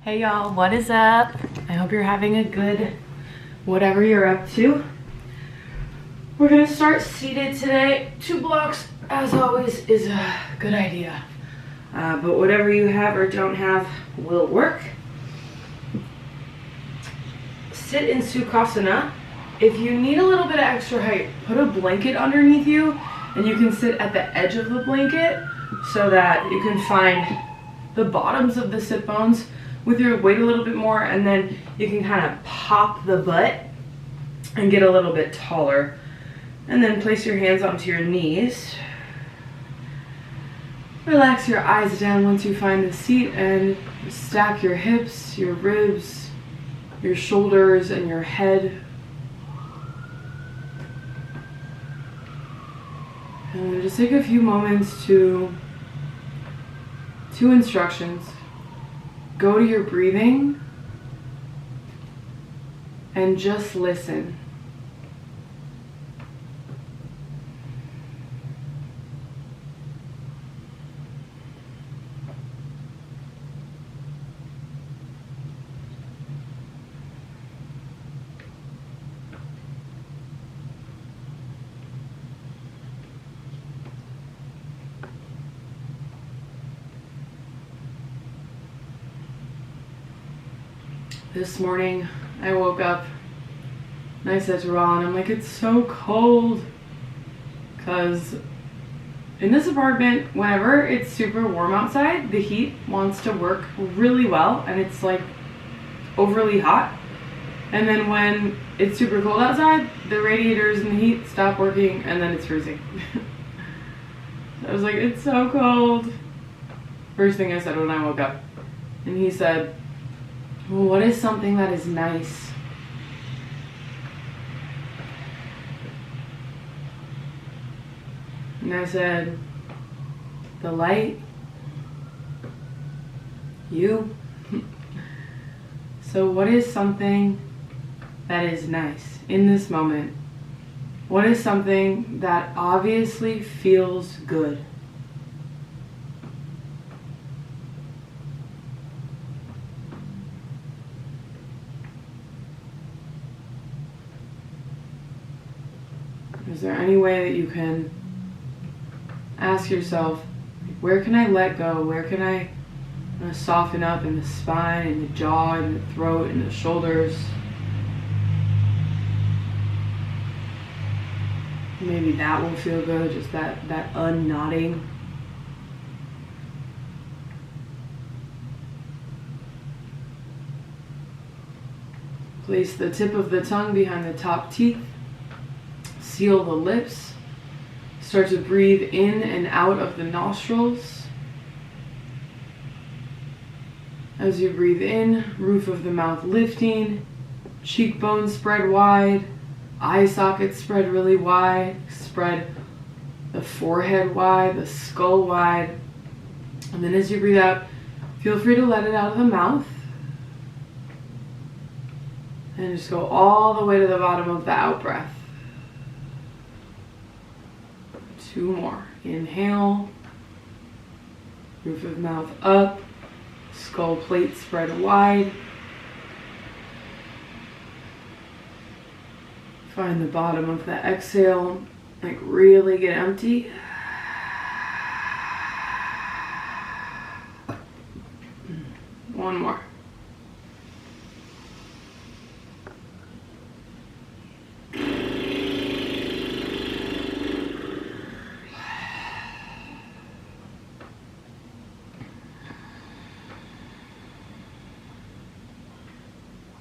Hey y'all, what is up? I hope you're having a good whatever you're up to. We're gonna start seated today. 2 blocks, as always, is a good idea. But whatever you have or don't have will work. Sit in Sukhasana. If you need a little bit of extra height, put a blanket underneath you and you can sit at the edge of the blanket so that you can find the bottoms of the sit bones with your weight a little bit more, and then you can kind of pop the butt and get a little bit taller. And then place your hands onto your knees. Relax your eyes down once you find the seat and stack your hips, your ribs, your shoulders, and your head. And just take a few moments to 2 instructions. Go to your breathing and just listen. This morning, I woke up and I said to Rollin, I'm like, it's so cold. Because in this apartment, whenever it's super warm outside, the heat wants to work really well and it's like overly hot. And then when it's super cold outside, the radiators and the heat stop working and then it's freezing. I was like, it's so cold. First thing I said when I woke up. And he said, well, what is something that is nice? And I said, the light, you. So what is something that is nice in this moment? What is something that obviously feels good? Is there any way that you can ask yourself, where can I let go? Where can I soften up in the spine, in the jaw, in the throat, in the shoulders? Maybe that will feel good, just that unknotting. Place the tip of the tongue behind the top teeth. Seal the lips. Start to breathe in and out of the nostrils. As you breathe in, roof of the mouth lifting, cheekbones spread wide, eye sockets spread really wide, spread the forehead wide, the skull wide. And then as you breathe out, feel free to let it out of the mouth. And just go all the way to the bottom of the out breath. 2 more. Inhale, roof of mouth up, skull plate spread wide. Find the bottom of the exhale, like really get empty. One more.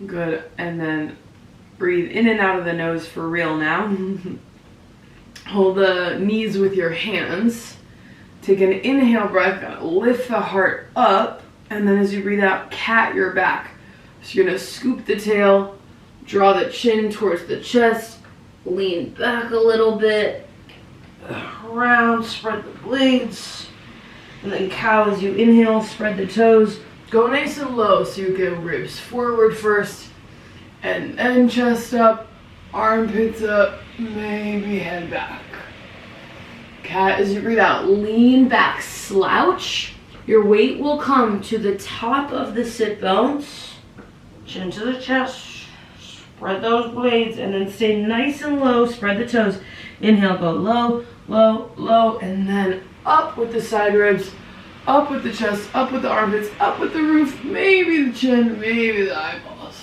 Good, and then breathe in and out of the nose for real now. Hold the knees with your hands. Take an inhale breath, lift the heart up, and then as you breathe out, cat your back. So you're gonna scoop the tail, draw the chin towards the chest, lean back a little bit, round, spread the blades, and then cow as you inhale, spread the toes. Go nice and low so you get ribs forward first, and then chest up, armpits up, maybe head back. Cat as you breathe out, lean back, slouch, Your weight will come to the top of the sit bones, chin to the chest, spread those blades, and then stay nice and low, spread the toes. Inhale, go low, low, low, and then up with the side ribs, up with the chest, up with the armpits, up with the roof, maybe the chin, maybe the eyeballs.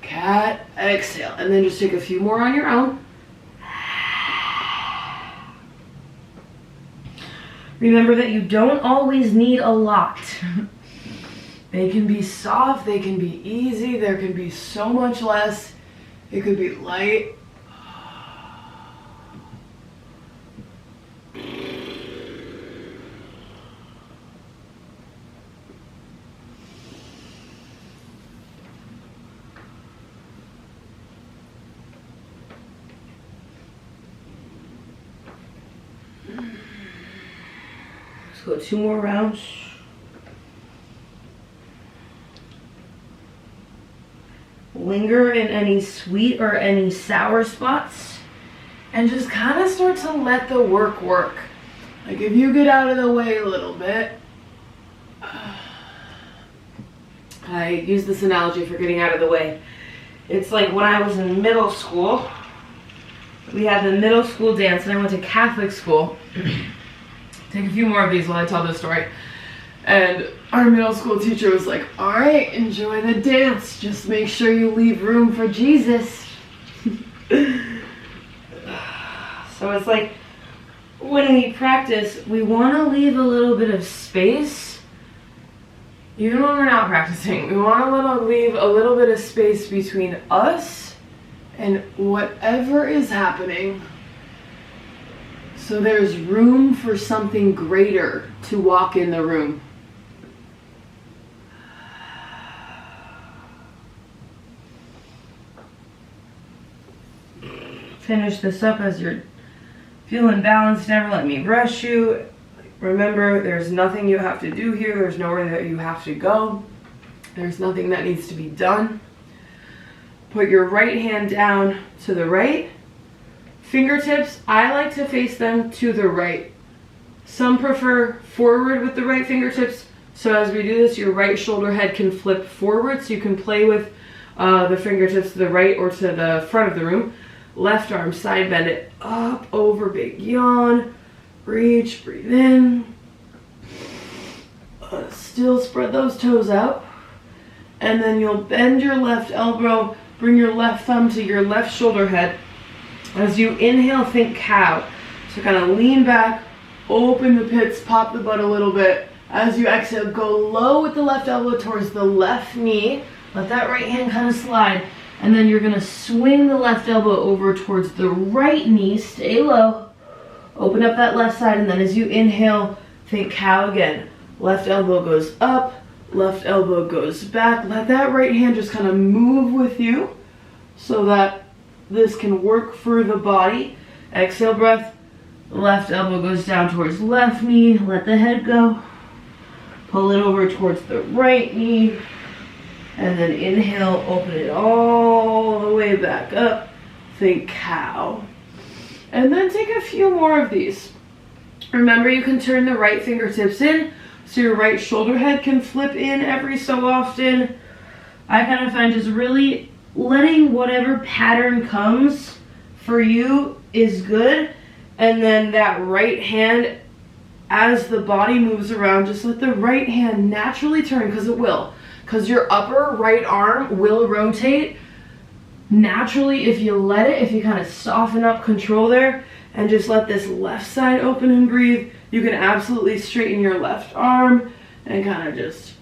Cat, exhale, and then just take a few more on your own. Remember that you don't always need a lot. They can be soft, they can be easy, there can be so much less. It could be light. Let's go 2 more rounds. Linger in any sweet or any sour spots and just kind of start to let the work work. Like if you get out of the way a little bit. I use this analogy for getting out of the way. It's like when I was in middle school, we had the middle school dance and I went to Catholic school. Take a few more of these while I tell this story. And our middle school teacher was like, all right, enjoy the dance. Just make sure you leave room for Jesus. So it's like, when we practice, we want to leave a little bit of space. Even when we're not practicing, we want to leave a little bit of space between us and whatever is happening. So there's room for something greater to walk in the room. Finish this up as you're feeling balanced. Never let me rush you. Remember, there's nothing you have to do here. There's nowhere that you have to go. There's nothing that needs to be done. Put your right hand down to the right. Fingertips, I like to face them to the right. Some prefer forward with the right fingertips. So as we do this, your right shoulder head can flip forward. So you can play with the fingertips to the right or to the front of the room. Left arm, side bend it up, over, big yawn. Reach, breathe in. Still spread those toes out. And then you'll bend your left elbow, bring your left thumb to your left shoulder head. As you inhale, think cow. So kind of lean back, open the pits, pop the butt a little bit. As you exhale, go low with the left elbow towards the left knee. Let that right hand kind of slide. And then you're going to swing the left elbow over towards the right knee. Stay low. Open up that left side. And then as you inhale, think cow again. Left elbow goes up. Left elbow goes back. Let that right hand just kind of move with you so that this can work for the body. Exhale breath. Left elbow goes down towards left knee. Let the head go. Pull it over towards the right knee. And then inhale, open it all the way back up. Think cow. And then take a few more of these. Remember, you can turn the right fingertips in so your right shoulder head can flip in every so often. I kind of find just really letting whatever pattern comes for you is good. And then that right hand, as the body moves around, just let the right hand naturally turn, because it will. Because your upper right arm will rotate naturally if you let it, if you kind of soften up control there and just let this left side open and breathe. You can absolutely straighten your left arm and kind of just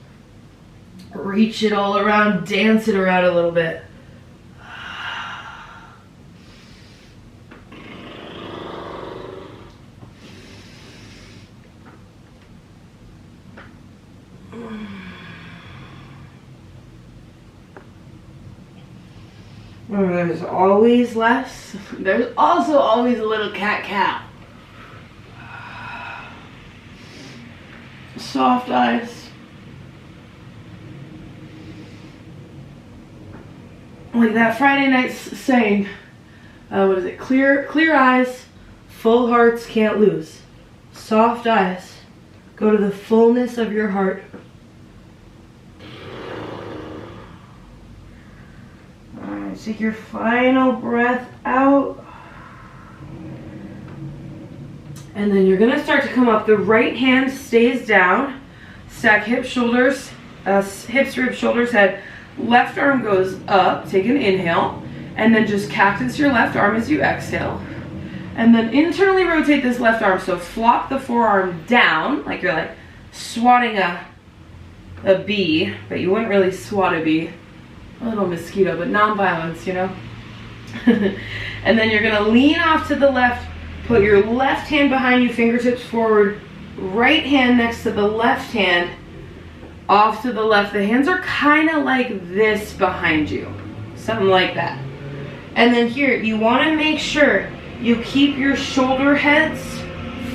reach it all around, dance it around a little bit. There's always less. There's also always a little cat-cow. Soft eyes. Like that Friday night saying, what is it? Clear eyes, full hearts can't lose. Soft eyes, Go to the fullness of your heart. All right, take your final breath out. And then you're gonna start to come up. The right hand stays down. Stack hips, shoulders, hips, ribs, shoulders, head. Left arm goes up. Take an inhale. And then just cactus your left arm as you exhale. And then internally rotate this left arm. So flop the forearm down, like you're like swatting a bee, but you wouldn't really swat a bee. A little mosquito, but non-violence, you know? And then you're gonna lean off to the left, put your left hand behind you, fingertips forward, right hand next to the left hand, off to the left. The hands are kind of like this behind you, something like that. And then here, you wanna make sure you keep your shoulder heads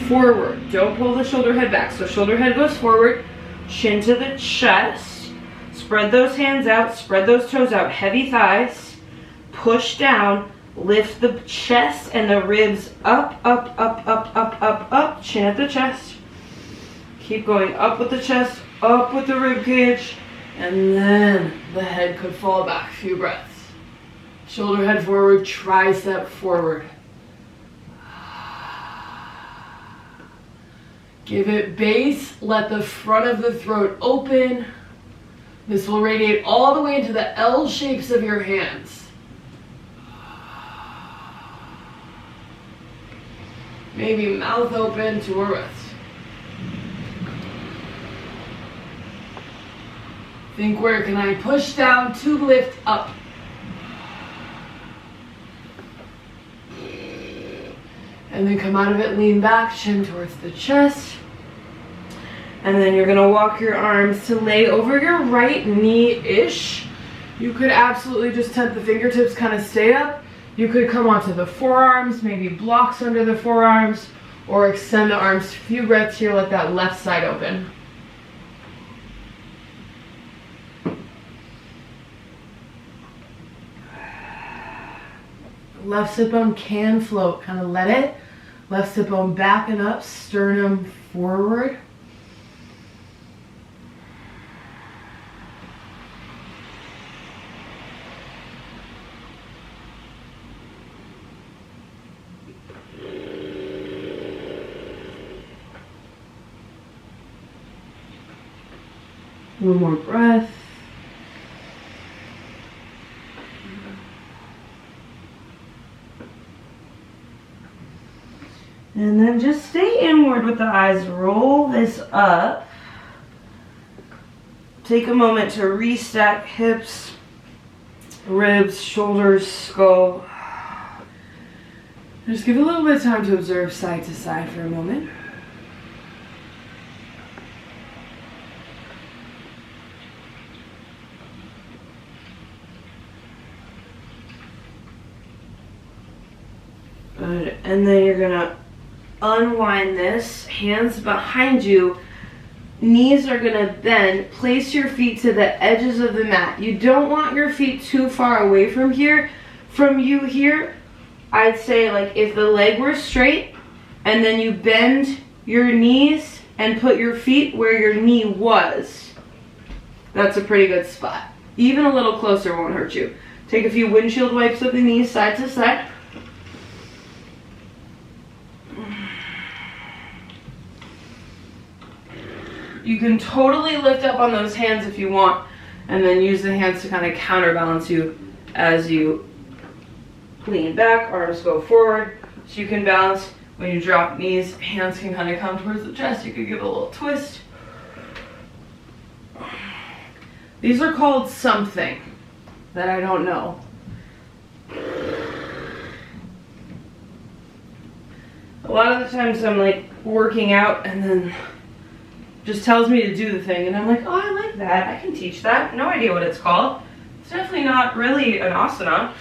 forward. Don't pull the shoulder head back. So shoulder head goes forward, chin to the chest. Spread those hands out, spread those toes out, heavy thighs. Push down, lift the chest and the ribs up, up, up, up, up, up, up. Chin at the chest. Keep going up with the chest, up with the rib cage. And then the head could fall back. A few breaths. Shoulder head forward, tricep forward. Give it base, let the front of the throat open. This will radiate all the way into the L shapes of your hands. Maybe mouth open to a rest. Think, where can I push down to lift up? And then come out of it, lean back, chin towards the chest. And then you're gonna walk your arms to lay over your right knee-ish. You could absolutely just temp the fingertips, kind of stay up. You could come onto the forearms, maybe blocks under the forearms, or extend the arms. A few breaths here, let that left side open. Left sit bone can float, kind of let it. Left sit bone back and up, sternum forward. One more breath. And then just stay inward with the eyes. Roll this up. Take a moment to restack hips, ribs, shoulders, skull. Just give a little bit of time to observe side to side for a moment. Good. And then you're gonna unwind this, hands behind you, knees are gonna bend. Place your feet to the edges of the mat. You don't want your feet too far away from here. From you here, I'd say like if the leg were straight and then you bend your knees and put your feet where your knee was, that's a pretty good spot. Even a little closer won't hurt you. Take a few windshield wipes of the knees side to side. You can totally lift up on those hands if you want, and then use the hands to kind of counterbalance you as you lean back, arms go forward. So you can balance when you drop knees, hands can kind of come towards the chest. You could give a little twist. These are called something that I don't know. A lot of the times I'm like working out and then just tells me to do the thing and I'm like, oh, I like that, I can teach that. No idea what it's called. It's definitely not really an asana.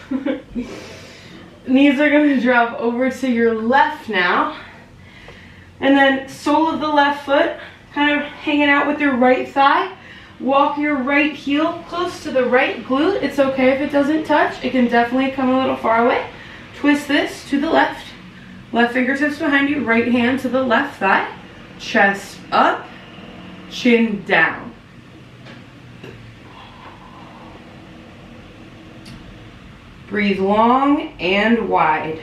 Knees are going to drop over to your left now. And then sole of the left foot kind of hanging out with your right thigh. Walk your right heel close to the right glute. It's okay if it doesn't touch. It can definitely come a little far away. Twist this to the left. Left fingertips behind you, right hand to the left thigh. Chest up. chin down. Breathe long and wide.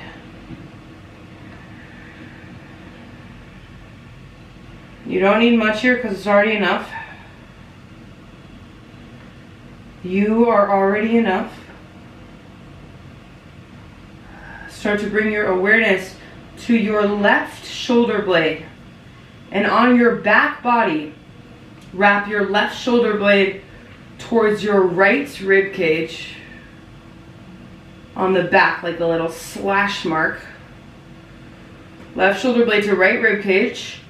You don't need much here because it's already enough. You are already enough. Start to bring your awareness to your left shoulder blade. And on your back body, wrap your left shoulder blade towards your right rib cage. On the back, like a little slash mark. Left shoulder blade to right rib cage.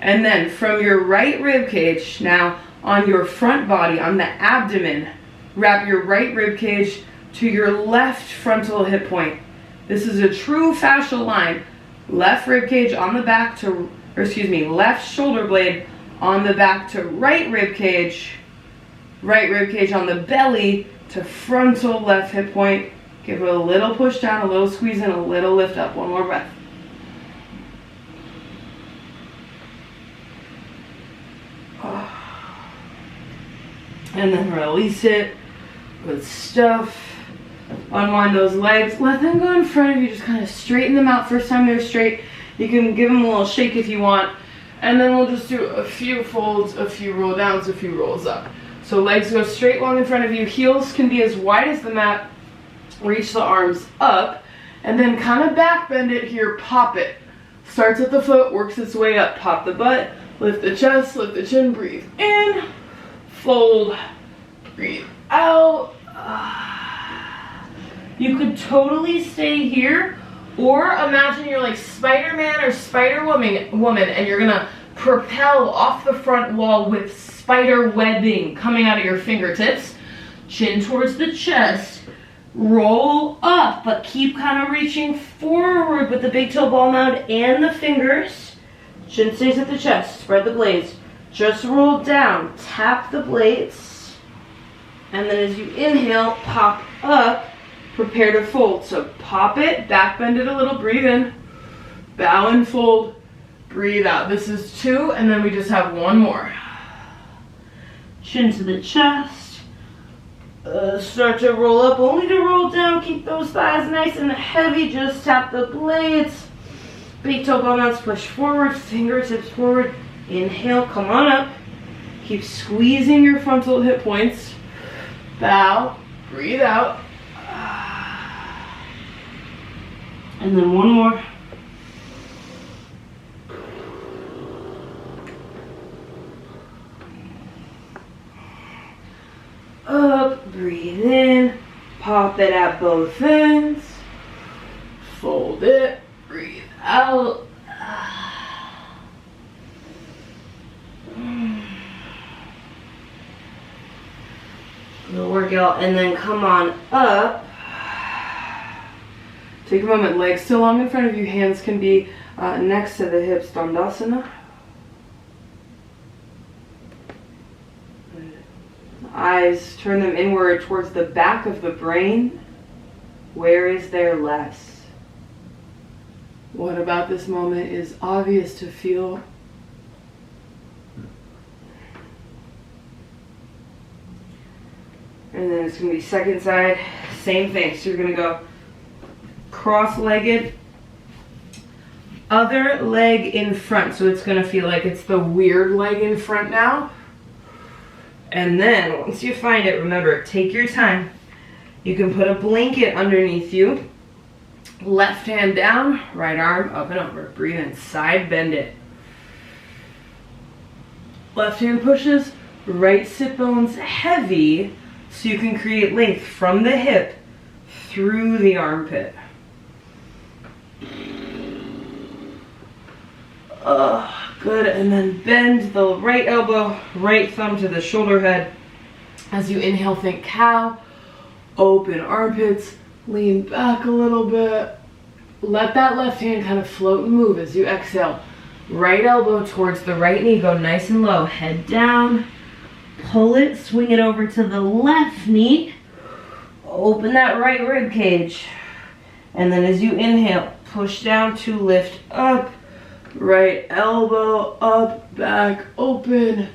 And then from your right rib cage, now on your front body, on the abdomen, wrap your right rib cage to your left frontal hip point. This is a true fascial line. Left rib cage on the back to, or excuse me, left shoulder blade on the back to right rib cage on the belly to frontal left hip point. Give it a little push down, a little squeeze in, a little lift up. One more breath. And then release it. Good stuff. Unwind those legs. Let them go in front of you. Just kind of straighten them out. First time they're straight. You can give them a little shake if you want. And then we'll just do a few folds, a few roll downs, a few rolls up. So legs go straight long in front of you. Heels can be as wide as the mat. Reach the arms up. And then kind of back bend it here. Pop it. Starts at the foot, works its way up. Pop the butt. Lift the chest, lift the chin. Breathe in. Fold. Breathe out. You could totally stay here, or imagine you're like Spider-Man or Spider-Woman and you're gonna propel off the front wall with spider webbing coming out of your fingertips. Chin towards the chest. Roll up, but keep kind of reaching forward with the big toe ball mound and the fingers. Chin stays at the chest. Spread the blades. Just roll down. Tap the blades. And then as you inhale, pop up. Prepare to fold. So pop it, back bend it a little, breathe in, bow and fold, breathe out. This is 2, and then we just have 1 more. Chin to the chest. Start to roll up, only to roll down. Keep those thighs nice and heavy. Just tap the blades. Big toe ball mounts, push forward, fingertips forward. Inhale, come on up. Keep squeezing your frontal hip points. Bow, breathe out. And then 1 more. Up, breathe in, pop it at both ends, fold it, breathe out. Good work, y'all. And then come on up. Take a moment, legs still long in front of you, hands can be next to the hips, Dandasana. Eyes, turn them inward towards the back of the brain. Where is there less? What about this moment is obvious to feel? And then it's going to be second side, same thing. So you're going to go cross-legged, other leg in front. So it's going to feel like it's the weird leg in front now. And then once you find it, remember, take your time. You can put a blanket underneath you. Left hand down, right arm up and over. Breathe in, side bend it. Left hand pushes, right sit bones heavy so you can create length from the hip through the armpit. Good, and then bend the right elbow, right thumb to the shoulder head. As you inhale, think cow. Open armpits, lean back a little bit. Let that left hand kind of float and move as you exhale. Right elbow towards the right knee, go nice and low. Head down, pull it, swing it over to the left knee. Open that right rib cage. And then as you inhale, push down to lift up. Right elbow up, back, open.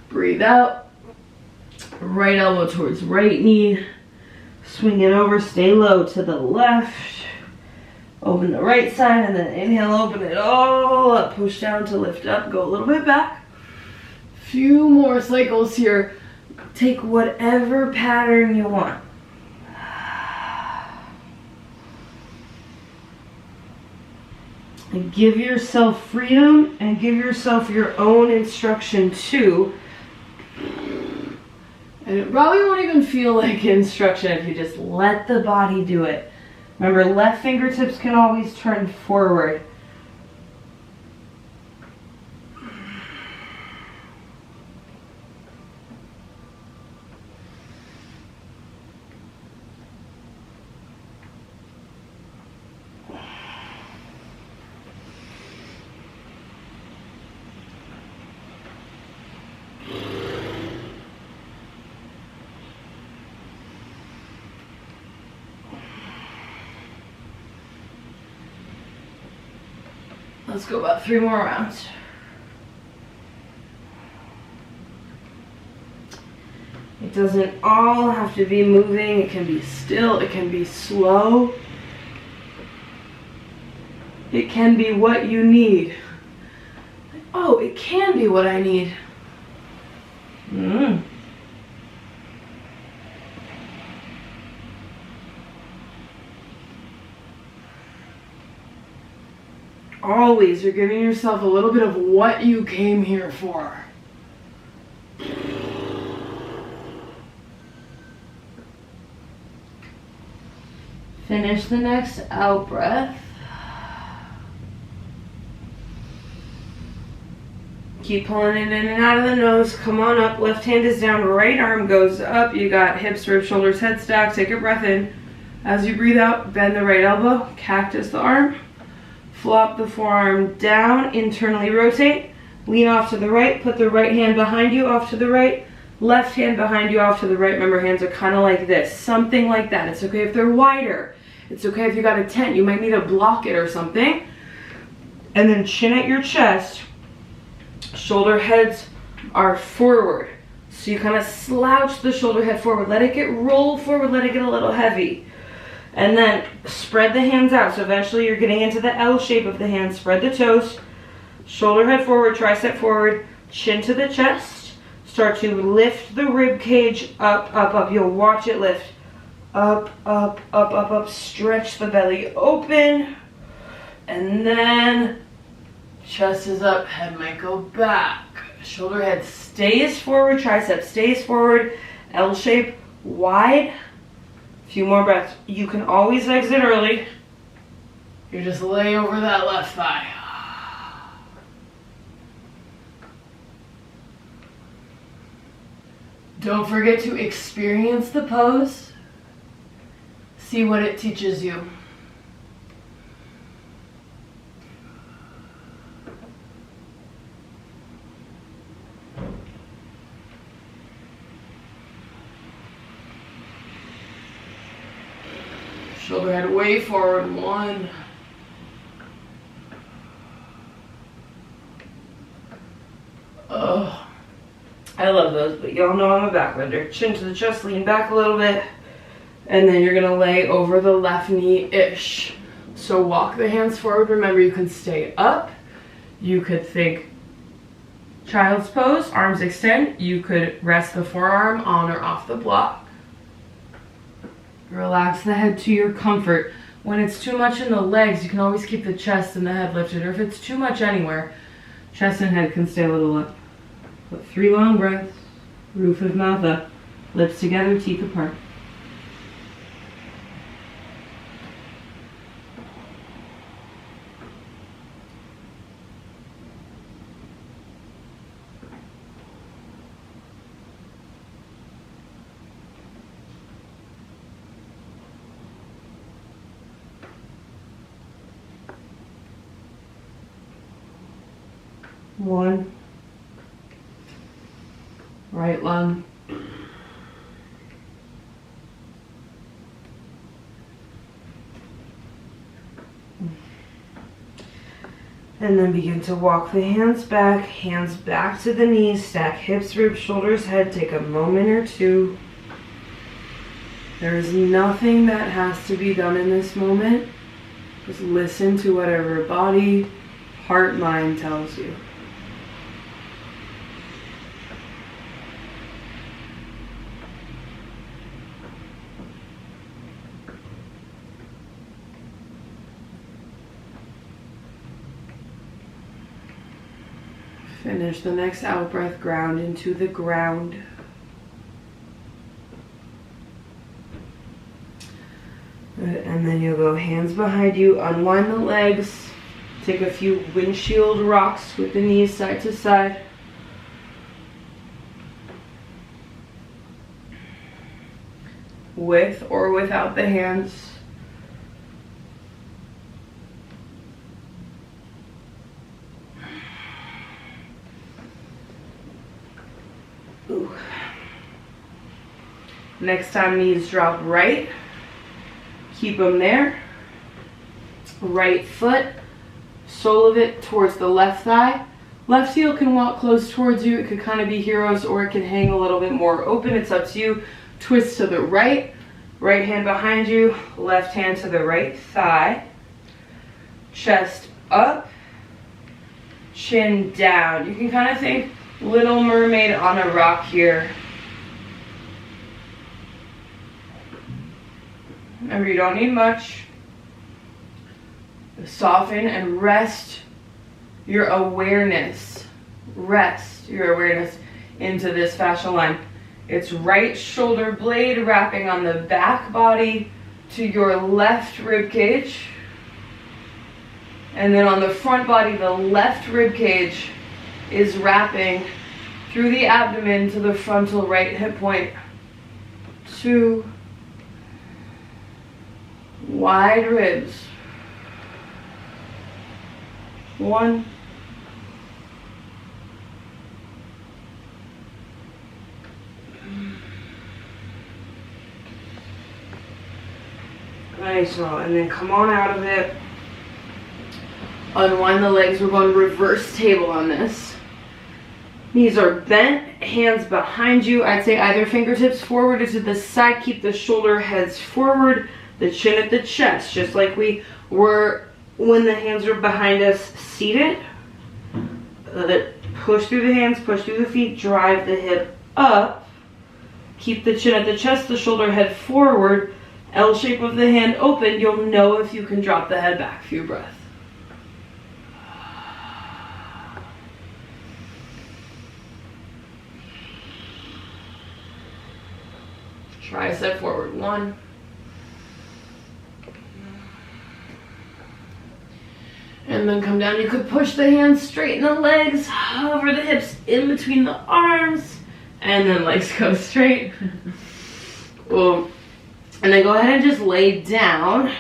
Breathe out. Right elbow towards right knee. Swing it over, stay low to the left. Open the right side and then inhale, open it all up. Push down to lift up, go a little bit back. Few more cycles here. Take whatever pattern you want. And give yourself freedom and give yourself your own instruction too. And it probably won't even feel like instruction if you just let the body do it. Remember, left fingertips can always turn forward. Let's go about 3 more rounds. It doesn't all have to be moving. It can be still. It can be slow. It can be what you need. Oh, it can be what I need. Always, you're giving yourself a little bit of what you came here for. Finish the next out breath. Keep pulling it in and out of the nose. Come on up. Left hand is down. Right arm goes up. You got hips, ribs, shoulders, head stacked. Take a breath in. As you breathe out, bend the right elbow. Cactus the arm. Flop the forearm down. Internally rotate. Lean off to the right. Put the right hand behind you, off to the right. Left hand behind you, off to the right. Remember, hands are kind of like this. Something like that. It's okay if they're wider. It's okay if you got a tent. You might need to block it or something. And then chin at your chest. Shoulder heads are forward. So you kind of slouch the shoulder head forward. Let it get roll forward. Let it get a little heavy. And then spread the hands out. So eventually you're getting into the L shape of the hand. Spread the toes. Shoulder head forward. Tricep forward. Chin to the chest. Start to lift the rib cage up, up, up. You'll watch it lift. Up, up, up, up, up. Stretch the belly open. And then chest is up. Head might go back. Shoulder head stays forward. Tricep stays forward. L shape wide. Few more breaths. You can always exit early. You just lay over that left thigh. Don't forget to experience the pose. See what it teaches you. Shoulder head way forward. 1. Oh, I love those, but y'all know I'm a backbender. Chin to the chest, lean back a little bit, and then you're gonna lay over the left knee-ish. So walk the hands forward. Remember, you can stay up. You could think child's pose, arms extend. You could rest the forearm on or off the block. Relax the head to your comfort. When it's too much in the legs, you can always keep the chest and the head lifted. Or if it's too much anywhere, chest and head can stay a little up. Put 3 long breaths. Roof of mouth up. Lips together, teeth apart. One. Right lung. And then begin to walk the hands back to the knees, stack hips, ribs, shoulders, head. Take a moment or two. There is nothing that has to be done in this moment. Just listen to whatever body, heart, mind tells you. Finish the next out breath, ground into the ground. Good. And then you'll go hands behind you, unwind the legs, take a few windshield rocks with the knees side to side. With or without the hands. Ooh. Next time, knees drop right. Keep them there. Right foot, sole of it towards the left thigh. Left heel can walk close towards you. It could kind of be heroes, or it can hang a little bit more open. It's up to you. Twist to the right. Right hand behind you. Left hand to the right thigh. Chest up. Chin down. You can kind of think Little Mermaid on a rock here. Remember, you don't need much. Soften and rest your awareness. Rest your awareness into this fascia line. It's right shoulder blade wrapping on the back body to your left rib cage. And then on the front body, the left rib cage is wrapping through the abdomen to the frontal right hip point. 2 wide ribs. 1. Nice, and then come on out of it. Unwind the legs. We're going reverse table on this. Knees are bent, hands behind you. I'd say either fingertips forward or to the side. Keep the shoulder heads forward, the chin at the chest, just like we were when the hands are behind us seated. Push through the hands, push through the feet, drive the hip up. Keep the chin at the chest, the shoulder head forward, L shape of the hand open. You'll know if you can drop the head back. Few breaths. Tricep forward. 1. And then come down. You could push the hands, straighten the legs, hover the hips in between the arms, and then legs go straight. Cool. And then go ahead and just lay down.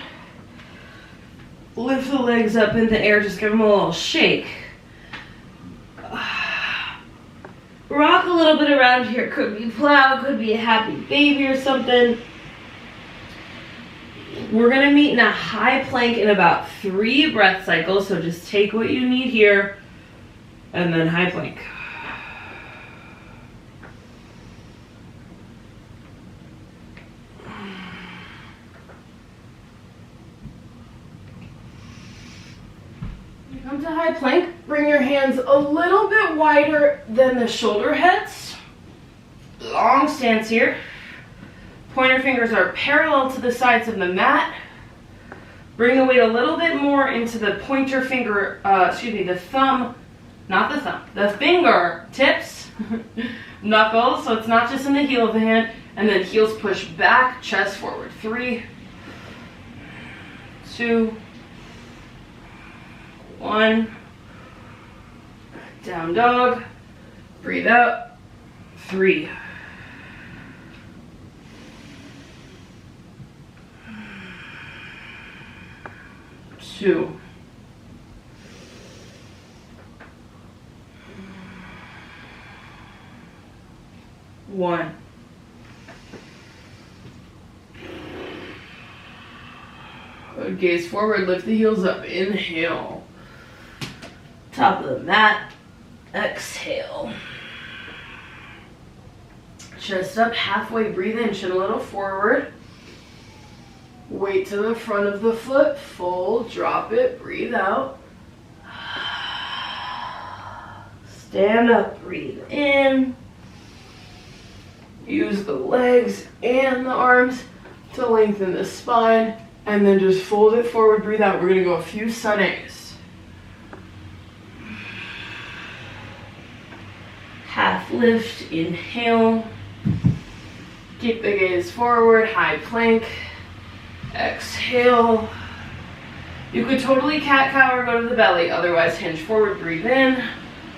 Lift the legs up in the air, just give them a little shake. Rock a little bit around here. Could be plow, could be a happy baby or something. We're going to meet in a high plank in about 3 breath cycles, so just take what you need here, and then high plank. Come to high plank, bring your hands a little bit wider than the shoulder heads. Long stance here. Pointer fingers are parallel to the sides of the mat. Bring the weight a little bit more into the pointer finger, the thumb, not the thumb, the finger tips, knuckles, so it's not just in the heel of the hand, and then heels push back, chest forward. 3, 2, 1, down dog, breathe out, 3. 2. 1. Gaze forward, lift the heels up, inhale. Top of the mat. Exhale. Chest up, halfway, breathe in, chin a little forward. Weight to the front of the foot, fold, drop it, breathe out. Stand up, breathe in. Use the legs and the arms to lengthen the spine, and then just fold it forward, breathe out. We're gonna go a few sun A's. Half lift, inhale. Keep the gaze forward, high plank. Exhale. You could totally cat-cow or go to the belly, otherwise hinge forward, breathe in.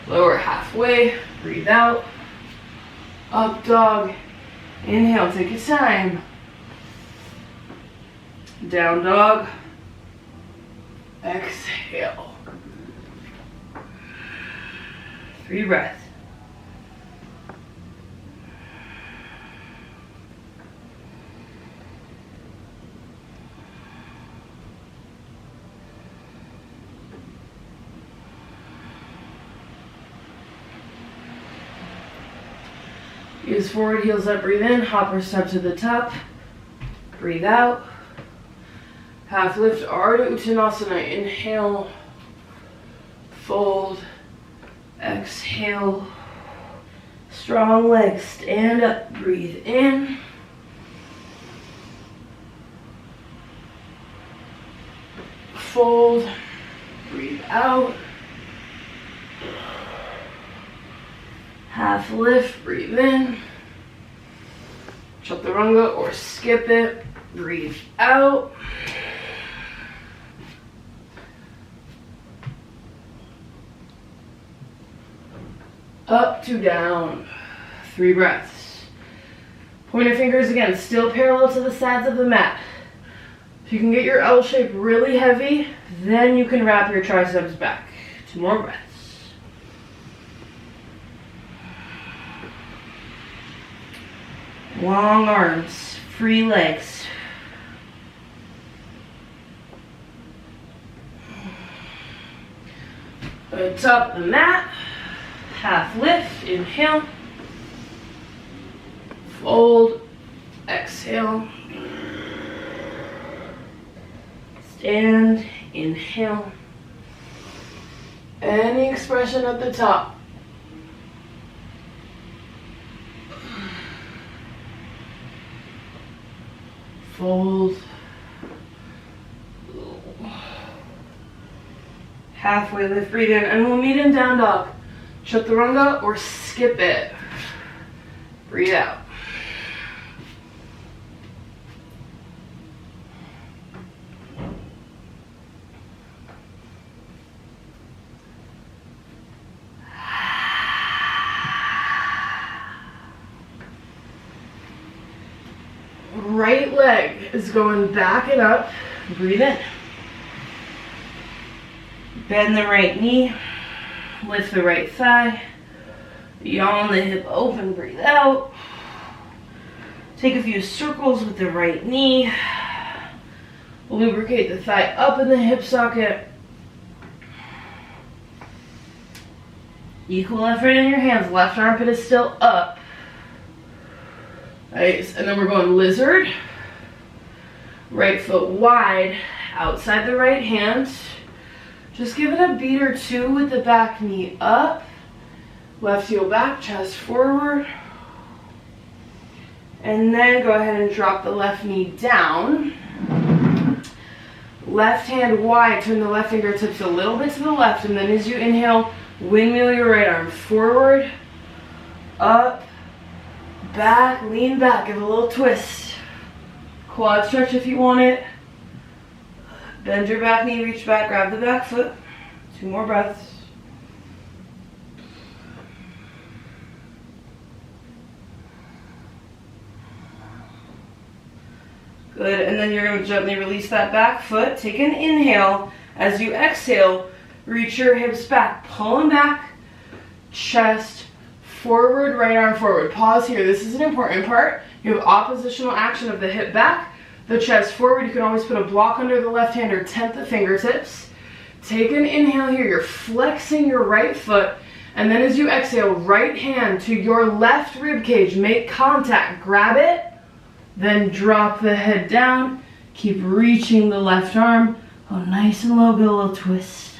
Lower halfway, breathe out. Up dog. Inhale, take your time. Down dog. Exhale. 3 breaths. Use forward, heels up, breathe in, hopper step to the top, breathe out. Half lift, Ardha Uttanasana, inhale, fold, exhale. Strong legs, stand up, breathe in. Fold, breathe out. Half lift, breathe in. Chaturanga or skip it, breathe out. Up to down, 3 breaths. Pointer fingers again, still parallel to the sides of the mat. If you can get your L shape really heavy, then you can wrap your triceps back. 2 more breaths. Long arms, free legs. Top of the mat, half lift, inhale. Fold, exhale. Stand, inhale. Any expression at the top. Fold. Halfway lift, breathe in, and we'll meet in down dog. Chaturanga or skip it. Breathe out. Right leg is going back and up. Breathe in. Bend the right knee. Lift the right thigh. Yawn the hip open. Breathe out. Take a few circles with the right knee. Lubricate the thigh up in the hip socket. Equal effort in your hands. Left armpit is still up. Nice. And then we're going lizard. Right foot wide outside the right hand. Just give it a beat or 2 with the back knee up. Left heel back, chest forward. And then go ahead and drop the left knee down. Left hand wide, turn the left fingertips a little bit to the left, and then as you inhale, windmill your right arm forward, up, back, lean back, give a little twist. Quad stretch if you want it. Bend your back knee, reach back, grab the back foot. 2 more breaths. Good, and then you're going to gently release that back foot. Take an inhale. As you exhale, reach your hips back. Pull them back. Chest forward, right arm forward. Pause here. This is an important part. You have oppositional action of the hip back, the chest forward. You can always put a block under the left hand or tent the fingertips. Take an inhale here. You're flexing your right foot. And then as you exhale, right hand to your left rib cage. Make contact. Grab it. Then drop the head down. Keep reaching the left arm. Oh, nice and low. Go a little twist.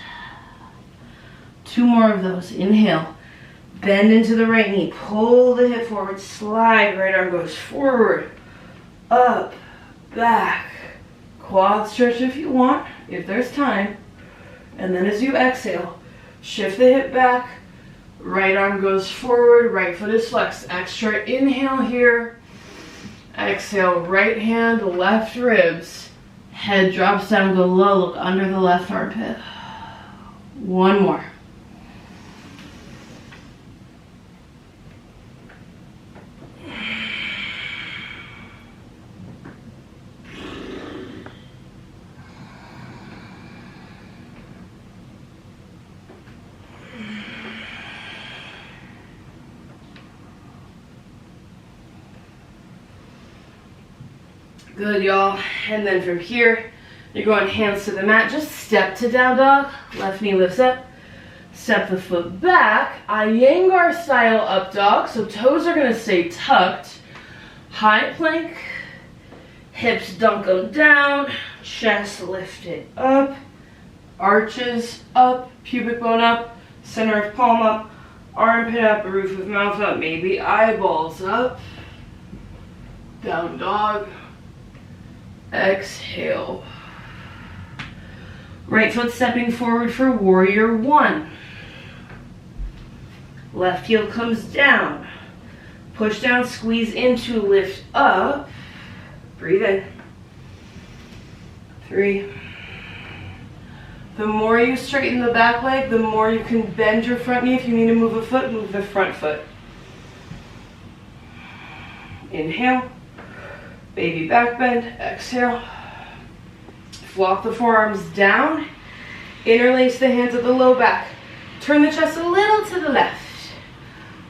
2 more of those. Inhale. Bend into the right knee. Pull the hip forward. Slide. Right arm goes forward. Up. Back. Quad stretch if you want, if there's time. And then as you exhale, shift the hip back. Right arm goes forward. Right foot is flexed. Extra inhale here. Exhale, right hand, left ribs. Head drops down, go low, look under the left armpit. 1 more. Good, y'all. And then from here, you're going hands to the mat. Just step to down dog. Left knee lifts up. Step the foot back. Iyengar style up dog. So toes are going to stay tucked. High plank. Hips dunk them down. Chest lifted up. Arches up. Pubic bone up. Center of palm up. Armpit up. Roof of mouth up. Maybe eyeballs up. Down dog. Exhale. Right foot stepping forward for warrior 1. Left heel comes down. Push down, squeeze into, lift up. Breathe in. 3. The more you straighten the back leg, the more you can bend your front knee. If you need to move a foot, move the front foot. Inhale. Baby back bend, exhale. Flop the forearms down. Interlace the hands at the low back. Turn the chest a little to the left.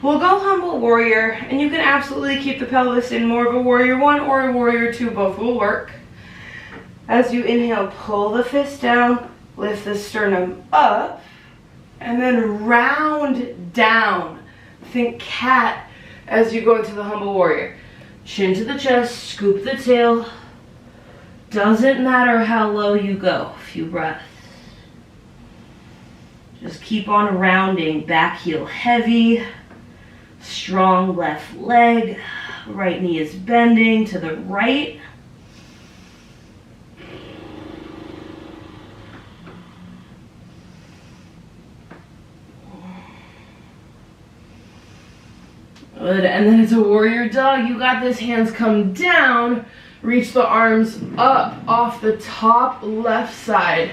We'll go humble warrior, and you can absolutely keep the pelvis in more of a warrior 1 or a warrior 2, both will work. As you inhale, pull the fist down, lift the sternum up, and then round down. Think cat as you go into the humble warrior. Chin to the chest, scoop the tail. Doesn't matter how low you go. A few breaths. Just keep on rounding. Back heel heavy. Strong left leg. Right knee is bending to the right. Good, and then it's a warrior dog. You got this. Hands come down. Reach the arms up off the top left side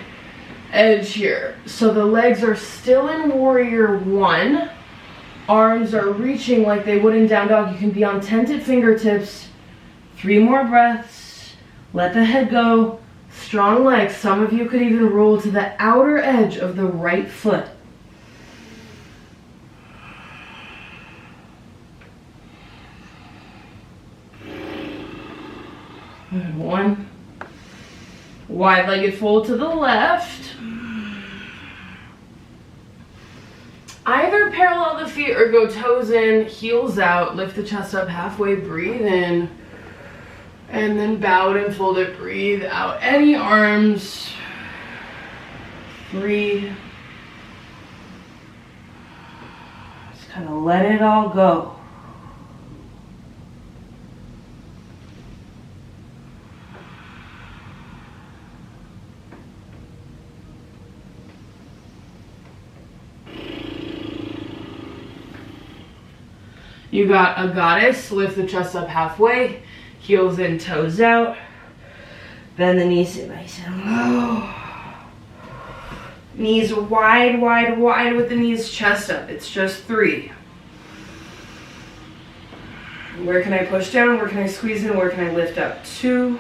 edge here. So the legs are still in warrior 1. Arms are reaching like they would in down dog. You can be on tented fingertips. 3 more breaths. Let the head go. Strong legs. Some of you could even roll to the outer edge of the right foot. And 1. Wide-legged fold to the left. Either parallel the feet or go toes in, heels out. Lift the chest up halfway, breathe in. And then bow it and fold it, breathe out. Any arms. 3. Just kind of let it all go. You got a goddess. Lift the chest up halfway. Heels in, toes out. Bend the knees nice and low. Knees wide, wide, wide with the knees, chest up. It's just 3. Where can I push down? Where can I squeeze in? Where can I lift up? 2.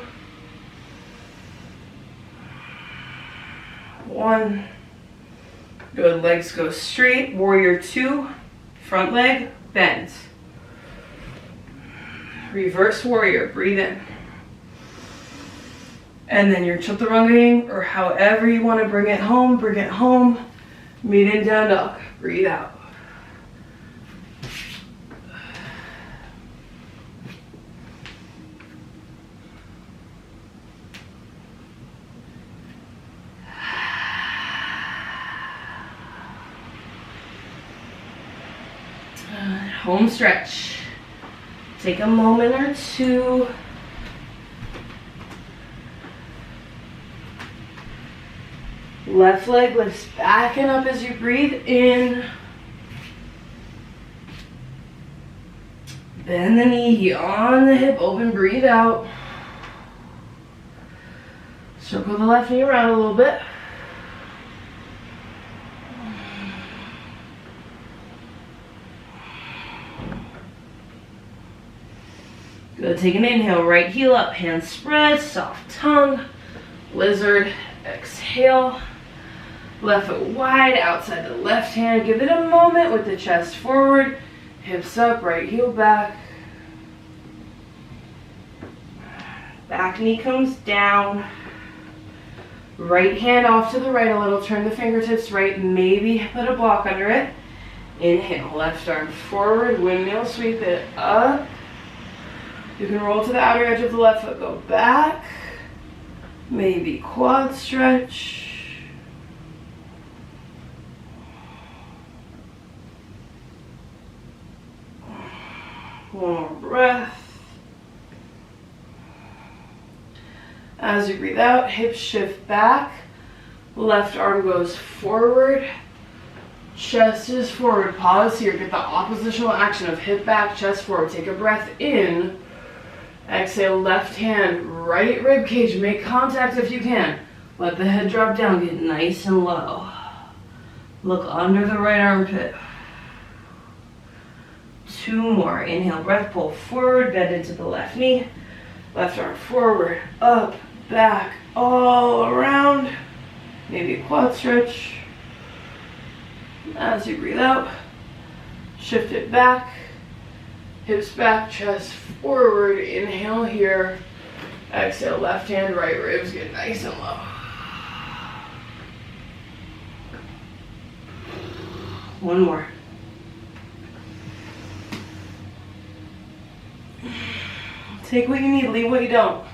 1. Good, legs go straight. Warrior 2. Front leg bends. Reverse warrior, breathe in. And then your chaturanga, or however you want to bring it home, Meet in down dog. Breathe out. Home stretch. Take a moment or two. Left leg lifts back and up as you breathe in. Bend the knee on the hip, open, breathe out. Circle the left knee around a little bit. Good, take an inhale, right heel up, hands spread, soft tongue, lizard, exhale. Left foot wide, outside the left hand. Give it a moment with the chest forward, hips up, right heel back. Back knee comes down. Right hand off to the right a little. Turn the fingertips right, maybe put a block under it. Inhale, left arm forward, windmill sweep it up. You can roll to the outer edge of the left foot, go back. Maybe quad stretch. One more breath. As you breathe out, hips shift back. Left arm goes forward. Chest is forward. Pause here. Get the oppositional action of hip back, chest forward. Take a breath in. Exhale, left hand, right rib cage. Make contact if you can. Let the head drop down. Get nice and low. Look under the right armpit. Two more. Inhale, breath, pull forward, bend into the left knee. Left arm forward, up, back, all around. Maybe a quad stretch. As you breathe out, shift it back. Hips back, chest forward. Inhale here. Exhale, left hand, right ribs. Get nice and low. One more. Take what you need, leave what you don't.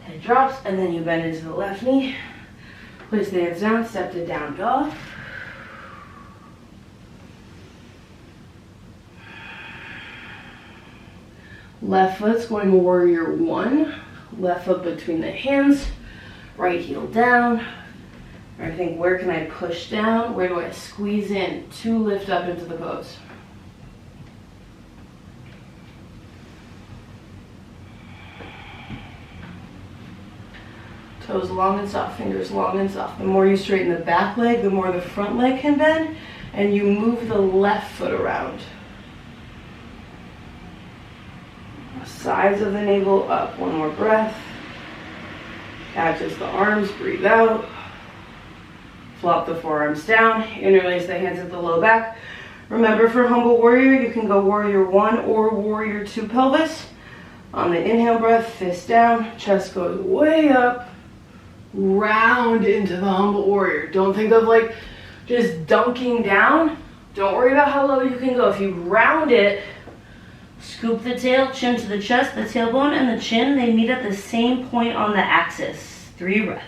Head drops, and then you bend into the left knee. Place the hands down, step to down dog. Left foot's going warrior one. Left foot between the hands. Right heel down. I think, where can I push down? Where do I squeeze in to lift up into the pose? Toes long and soft, fingers long and soft. The more you straighten the back leg, the more the front leg can bend, and you move the left foot around. Sides of the navel up. One more breath. Catches the arms, breathe out. Flop the forearms down. Interlace the hands at the low back. Remember, for humble warrior, you can go warrior one or warrior two pelvis. On the inhale breath, fist down, chest goes way up. Round into the humble warrior. Don't think of like just dunking down. Don't worry about how low you can go. If you round it, scoop the tail, chin to the chest, the tailbone and the chin, they meet at the same point on the axis. 3 breaths.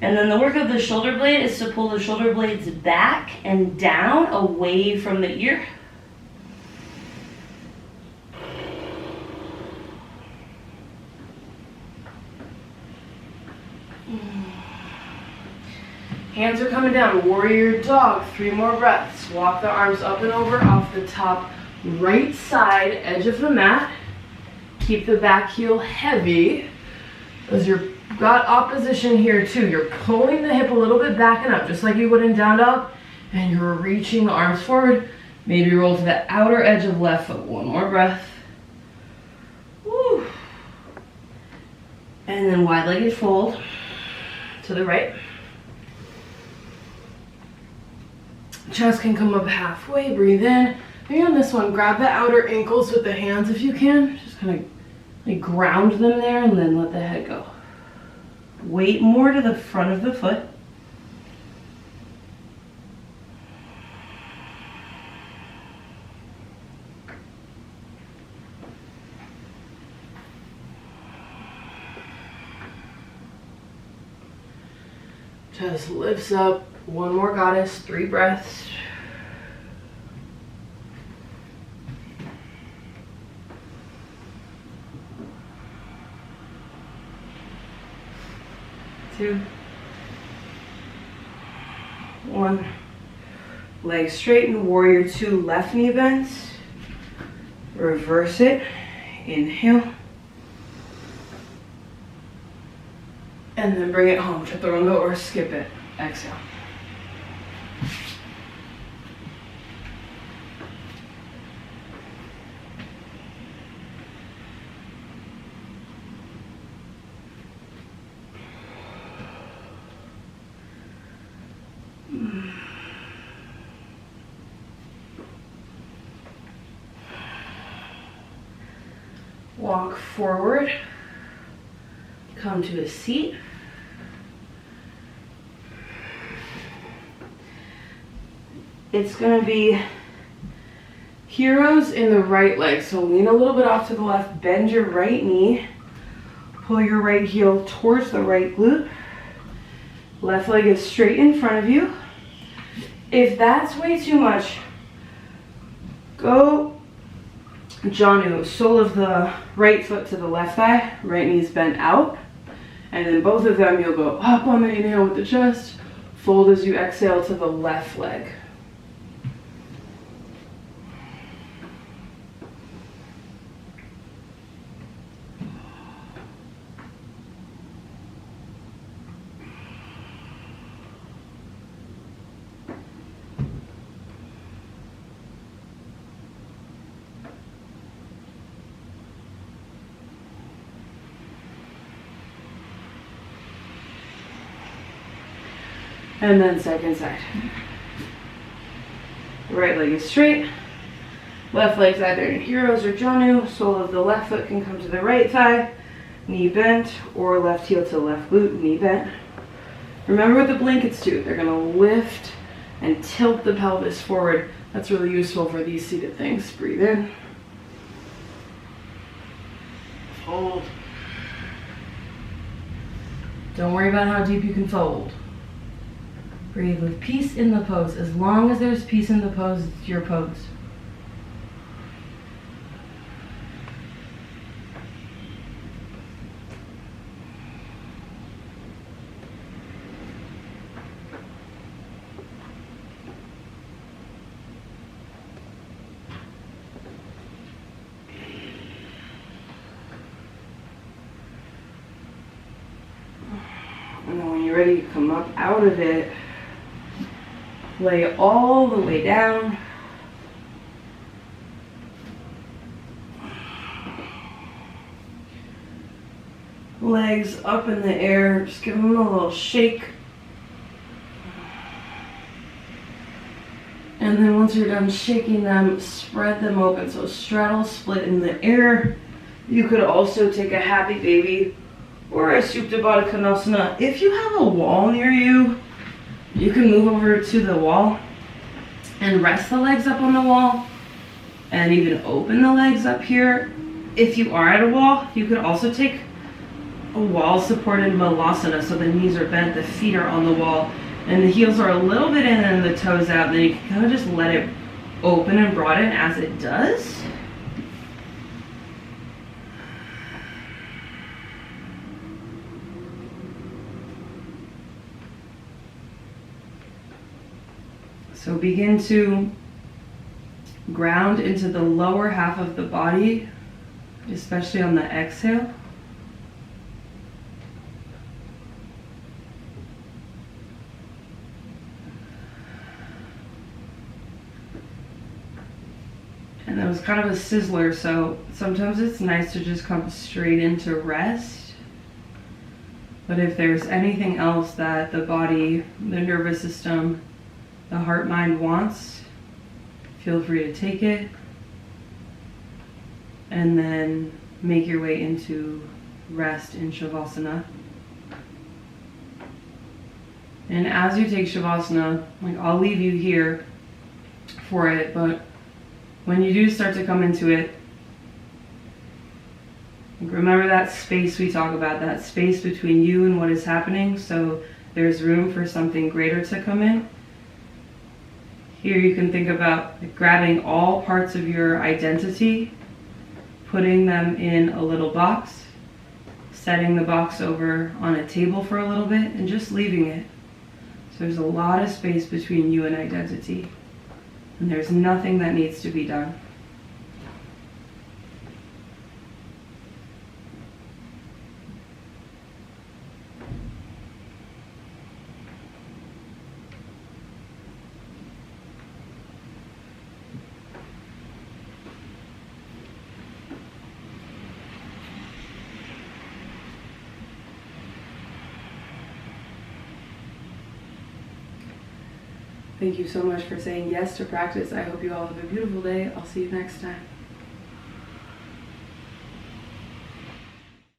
And then the work of the shoulder blade is to pull the shoulder blades back and down away from the ear. Hands are coming down, warrior dog, 3 more breaths. Walk the arms up and over off the top right side edge of the mat. Keep the back heel heavy as you've got opposition here too. You're pulling the hip a little bit back and up, just like you would in down dog, and you're reaching the arms forward. Maybe roll to the outer edge of left foot. 1 more breath. Woo. wide-legged fold to the right. Chest can come up halfway, breathe in. Maybe on this one, grab the outer ankles with the hands if you can. Just kind of like ground them there and then let the head go. Weight more to the front of the foot. Chest lifts up. One more goddess, 3 breaths. Two. 1. Legs straighten, warrior 2, left knee bends. Reverse it. Inhale. And then bring it home, chaturanga or skip it. Exhale. Walk forward, come to a seat. It's gonna be heroes in the right leg. So lean a little bit off to the left, bend your right knee, pull your right heel towards the right glute. Left leg is straight in front of you. If that's way too much, go Janu, sole of the right foot to the left thigh, right knee's bent out. And then both of them, you'll go up on the inhale with the chest, fold as you exhale to the left leg. And then second side. Right leg is straight. Left leg's either in heroes or Janu. Sole of the left foot can come to the right thigh. Knee bent, or left heel to left glute, knee bent. Remember what the blankets do. They're gonna lift and tilt the pelvis forward. That's really useful for these seated things. Breathe in. Fold. Don't worry about how deep you can fold. Breathe with peace in the pose. As long as there's peace in the pose, it's your pose. And then when you're ready to come up out of it, lay all the way down. Legs up in the air, just give them a little shake. And then once you're done shaking them, spread them open. So straddle, split in the air. You could also take a happy baby or a Supta Baddha Konasana. If you have a wall near you, you can move over to the wall and rest the legs up on the wall and even open the legs up here. If you are at a wall, you could also take a wall supported Malasana, so the knees are bent, the feet are on the wall, and the heels are a little bit in and the toes out. Then you can kind of just let it open and broaden as it does. So begin to ground into the lower half of the body, especially on the exhale. And that was kind of a sizzler, so sometimes it's nice to just come straight into rest. But if there's anything else that the body, the nervous system, the heart mind wants, feel free to take it. And then make your way into rest in Shavasana. And as you take Shavasana, like I'll leave you here for it, but when you do start to come into it, remember that space we talk about, that space between you and what is happening, so there's room for something greater to come in. Here you can think about grabbing all parts of your identity, putting them in a little box, setting the box over on a table for a little bit, and just leaving it. So there's a lot of space between you and identity, and there's nothing that needs to be done. Thank you so much for saying yes to practice. I hope you all have a beautiful day. I'll see you next time.